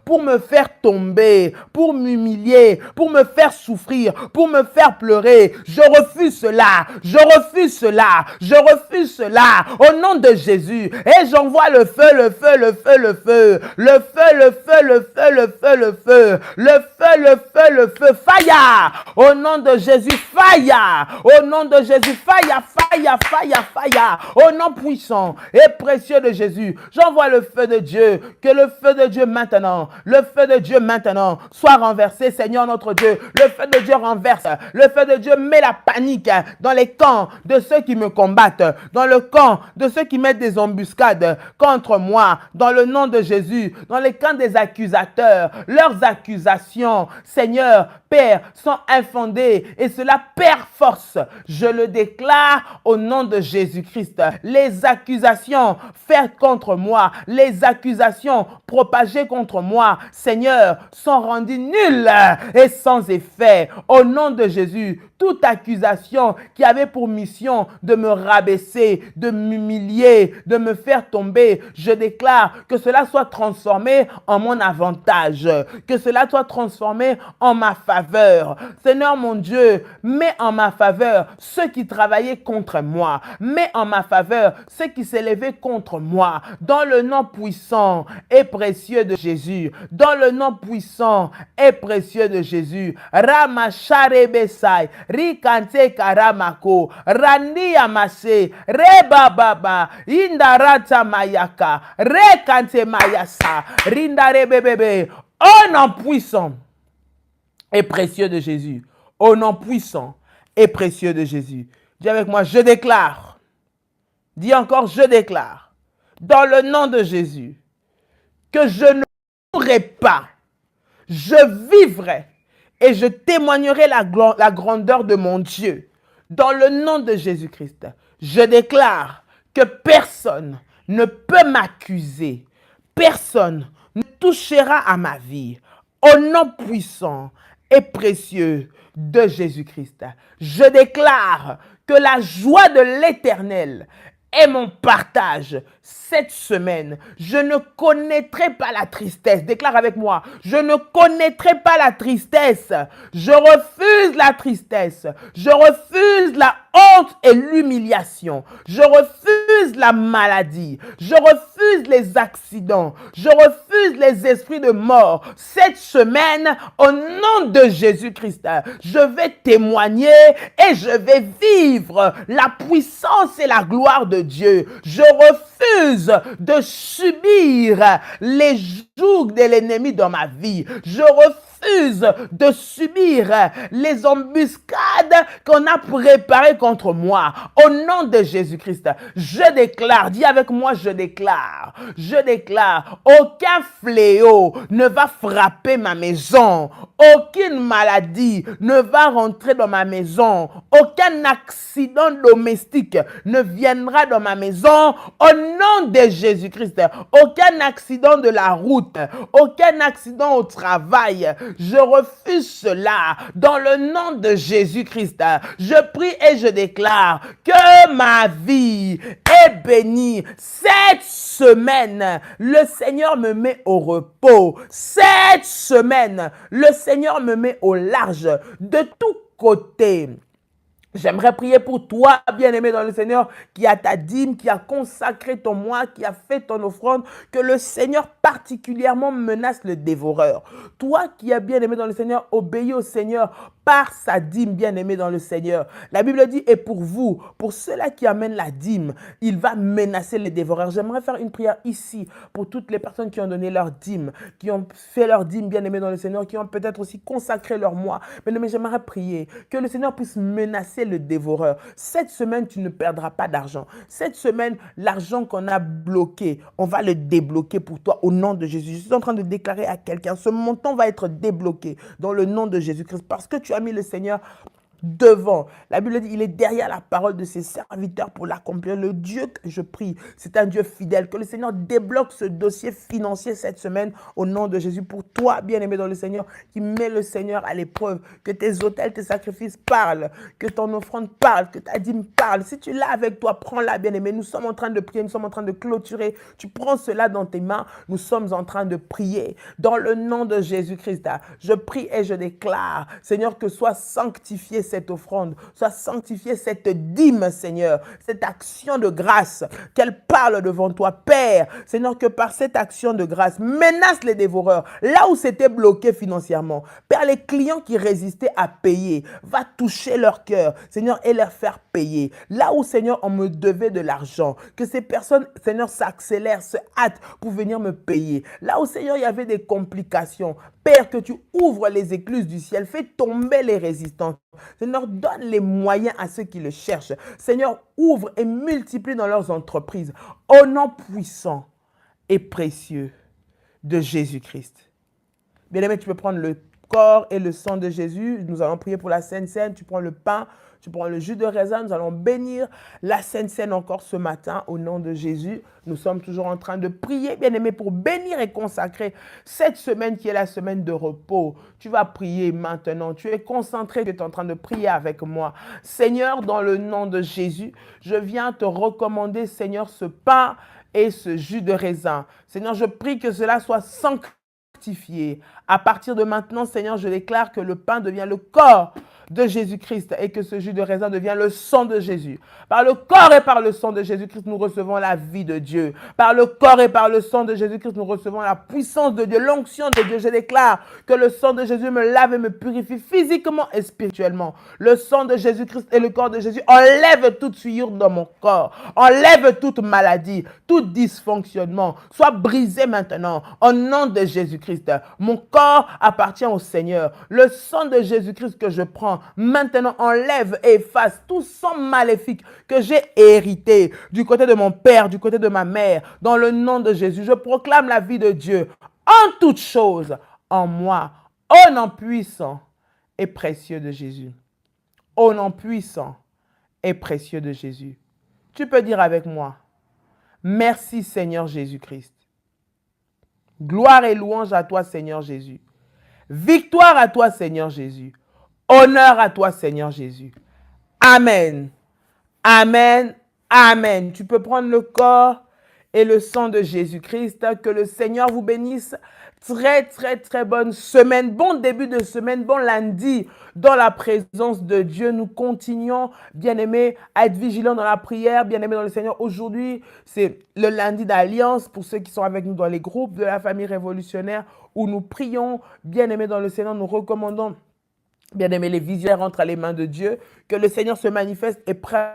S1: pour me faire tomber, pour m'humilier, pour me faire souffrir, pour me faire pleurer. Je refuse cela, je refuse cela, je refuse cela au nom de Jésus. Et j'envoie le feu, le feu, le feu, le feu, le feu, le feu, le feu, le feu, le feu, le feu, le feu, le feu, fire au nom de Jésus, fire au nom de Jésus, fire, fire, fire, fire au nom puissant et précieux de Jésus. J'envoie le feu de Dieu, que le feu de Dieu maintenant, le feu de Dieu maintenant soit renversé, Seigneur notre Dieu. Le feu de Dieu renverse, le feu de Dieu met la panique dans les camps de ceux qui me combattent, dans le camp de ceux qui mettent des embuscades contre moi, dans le nom de Jésus, dans les camps des accusateurs. Leurs accusations, Seigneur, Père, sont infondées et cela perd force. Je le déclare au nom de Jésus-Christ. Les accusations faites contre moi, les accusations propagées contre moi, Seigneur, sont rendues nulles et sans effet. Au nom de Jésus, toute accusation qui avait pour mission de me rabaisser, de m'humilier, de me faire tomber, je déclare que cela soit transformé en mon avantage, que cela soit transformé en ma faveur. Seigneur mon Dieu, mets en ma faveur ceux qui travaillaient contre moi, mets en ma faveur ceux qui s'élevaient contre moi, dans le nom puissant et précieux de Jésus, dans le nom puissant et précieux de Jésus. Ramasharebesai, Rikante karamako, Randi amase, Rebababa, Indarata mayaka, Rekante mayasa, Rindarebebebe. Au nom puissant et précieux de Jésus, au nom puissant et précieux de Jésus. Dis avec moi, je déclare. Dis encore, je déclare. Dans le nom de Jésus, que je ne mourrai pas, je vivrai et je témoignerai la grandeur de mon Dieu. Dans le nom de Jésus-Christ, je déclare que personne ne peut m'accuser, personne ne touchera à ma vie. Au nom puissant et précieux de Jésus-Christ, je déclare que la joie de l'Éternel est mon partage cette semaine. Je ne connaîtrai pas la tristesse. Déclare avec moi. Je ne connaîtrai pas la tristesse. Je refuse la tristesse. Je refuse la honte et l'humiliation. Je refuse la maladie. Je refuse les accidents. Je refuse les esprits de mort. Cette semaine, au nom de Jésus-Christ, je vais témoigner et je vais vivre la puissance et la gloire de Dieu. Je refuse de subir les jougs de l'ennemi dans ma vie. Je refuse de subir les embuscades qu'on a préparées contre moi. Au nom de Jésus-Christ, je déclare, dis avec moi, je déclare, aucun fléau ne va frapper ma maison, aucune maladie ne va rentrer dans ma maison, aucun accident domestique ne viendra dans ma maison. Au nom de Jésus-Christ, aucun accident de la route, aucun accident au travail, je refuse cela dans le nom de Jésus-Christ. Je prie et je déclare que ma vie est bénie. Cette semaine, le Seigneur me met au repos. Cette semaine, le Seigneur me met au large de tous côtés. J'aimerais prier pour toi, bien-aimé dans le Seigneur, qui a ta dîme, qui a consacré ton mois, qui a fait ton offrande, que le Seigneur particulièrement menace le dévoreur. Toi qui es bien-aimé dans le Seigneur, obéis au Seigneur par sa dîme, bien-aimé dans le Seigneur. La Bible dit, et pour vous, pour ceux-là qui amènent la dîme, il va menacer les dévoreurs. J'aimerais faire une prière ici pour toutes les personnes qui ont donné leur dîme, qui ont fait leur dîme, bien-aimé dans le Seigneur, qui ont peut-être aussi consacré leur mois. Mais j'aimerais prier que le Seigneur puisse menacer le dévoreur. Cette semaine, tu ne perdras pas d'argent. Cette semaine, l'argent qu'on a bloqué, on va le débloquer pour toi au nom de Jésus. Je suis en train de déclarer à quelqu'un, ce montant va être débloqué dans le nom de Jésus-Christ parce que tu as mis le Seigneur devant. La Bible dit, il est derrière la parole de ses serviteurs pour l'accomplir. Le Dieu que je prie, c'est un Dieu fidèle. Que le Seigneur débloque ce dossier financier cette semaine au nom de Jésus. Pour toi, bien-aimé dans le Seigneur, qui met le Seigneur à l'épreuve. Que tes autels, tes sacrifices parlent. Que ton offrande parle. Que ta dîme parle. Si tu l'as avec toi, prends-la, bien-aimé. Nous sommes en train de prier. Nous sommes en train de clôturer. Tu prends cela dans tes mains. Nous sommes en train de prier. Dans le nom de Jésus-Christ, je prie et je déclare, Seigneur, que soit sanctifiée cette offrande, soit sanctifiée cette dîme, Seigneur, cette action de grâce, qu'elle parle devant toi, Père. Seigneur, que par cette action de grâce, menace les dévoreurs, là où c'était bloqué financièrement. Père, les clients qui résistaient à payer, va toucher leur cœur, Seigneur, et leur faire payer. Là où, Seigneur, on me devait de l'argent, que ces personnes, Seigneur, s'accélèrent, se hâtent pour venir me payer. Là où, Seigneur, il y avait des complications, Père, que tu ouvres les écluses du ciel, fais tomber les résistants. Seigneur, donne les moyens à ceux qui le cherchent. Seigneur, ouvre et multiplie dans leurs entreprises. Au nom puissant et précieux de Jésus-Christ. Bien-aimé, tu peux prendre le corps et le sang de Jésus. Nous allons prier pour la Sainte Seine. Tu prends le pain, tu prends le jus de raisin. Nous allons bénir la Sainte Seine encore ce matin au nom de Jésus. Nous sommes toujours en train de prier, bien-aimé, pour bénir et consacrer cette semaine qui est la semaine de repos. Tu vas prier maintenant. Tu es concentré, tu es en train de prier avec moi. Seigneur, dans le nom de Jésus, je viens te recommander, Seigneur, ce pain et ce jus de raisin. Seigneur, je prie que cela soit sanctifié. À partir de maintenant, Seigneur, je déclare que le pain devient le corps de Jésus-Christ et que ce jus de raisin devient le sang de Jésus. Par le corps et par le sang de Jésus-Christ, nous recevons la vie de Dieu. Par le corps et par le sang de Jésus-Christ, nous recevons la puissance de Dieu, l'onction de Dieu. Je déclare que le sang de Jésus me lave et me purifie physiquement et spirituellement. Le sang de Jésus-Christ et le corps de Jésus enlève toute souillure dans mon corps, enlève toute maladie, tout dysfonctionnement. Sois brisé maintenant au nom de Jésus-Christ. Mon corps appartient au Seigneur. Le sang de Jésus-Christ que je prends maintenant enlève et efface tout sang maléfique que j'ai hérité du côté de mon père, du côté de ma mère. Dans le nom de Jésus, je proclame la vie de Dieu en toutes choses en moi, au nom puissant et précieux de Jésus. Au nom puissant et précieux de Jésus. Tu peux dire avec moi, merci Seigneur Jésus-Christ. Gloire et louange à toi Seigneur Jésus. Victoire à toi Seigneur Jésus. Honneur à toi Seigneur Jésus. Amen. Amen. Amen. Tu peux prendre le corps et le sang de Jésus-Christ. Que le Seigneur vous bénisse. Très, très, très bonne semaine. Bon début de semaine. Bon lundi dans la présence de Dieu. Nous continuons, bien-aimés, à être vigilants dans la prière. Bien-aimés dans le Seigneur. Aujourd'hui, c'est le lundi d'Alliance pour ceux qui sont avec nous dans les groupes de la famille révolutionnaire où nous prions. Bien-aimés dans le Seigneur, nous recommandons, bien-aimés, les visionnaires entre les mains de Dieu. Que le Seigneur se manifeste et prenne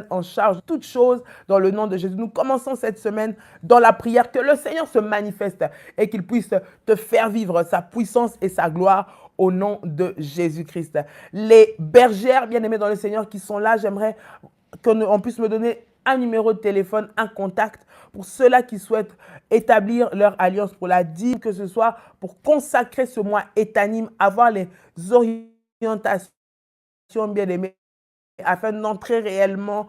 S1: en charge toutes choses dans le nom de Jésus. Nous commençons cette semaine dans la prière, que le Seigneur se manifeste et qu'il puisse te faire vivre sa puissance et sa gloire au nom de Jésus-Christ. Les bergères, bien-aimées dans le Seigneur, qui sont là, j'aimerais qu'on puisse me donner un numéro de téléphone, un contact pour ceux-là qui souhaitent établir leur alliance pour la dîme, que ce soit pour consacrer ce mois étanime, avoir les orientations, bien-aimées, afin d'entrer réellement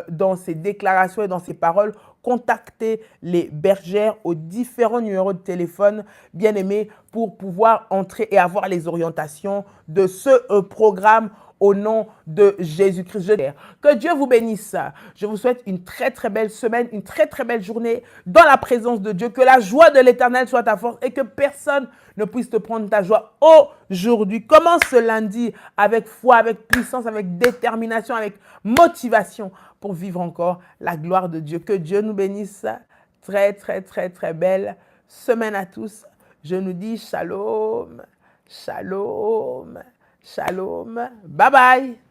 S1: dans ces déclarations et dans ces paroles. Contactez les bergères aux différents numéros de téléphone, bien-aimés, pour pouvoir entrer et avoir les orientations de ce programme au nom de Jésus-Christ. Que Dieu vous bénisse. Je vous souhaite une très très belle semaine, une très très belle journée dans la présence de Dieu. Que la joie de l'Éternel soit ta force et que personne ne puisse te prendre ta joie aujourd'hui. Commence ce lundi avec foi, avec puissance, avec détermination, avec motivation pour vivre encore la gloire de Dieu. Que Dieu nous bénisse. Très très très très belle semaine à tous. Je nous dis shalom, shalom. Shalom. Bye bye.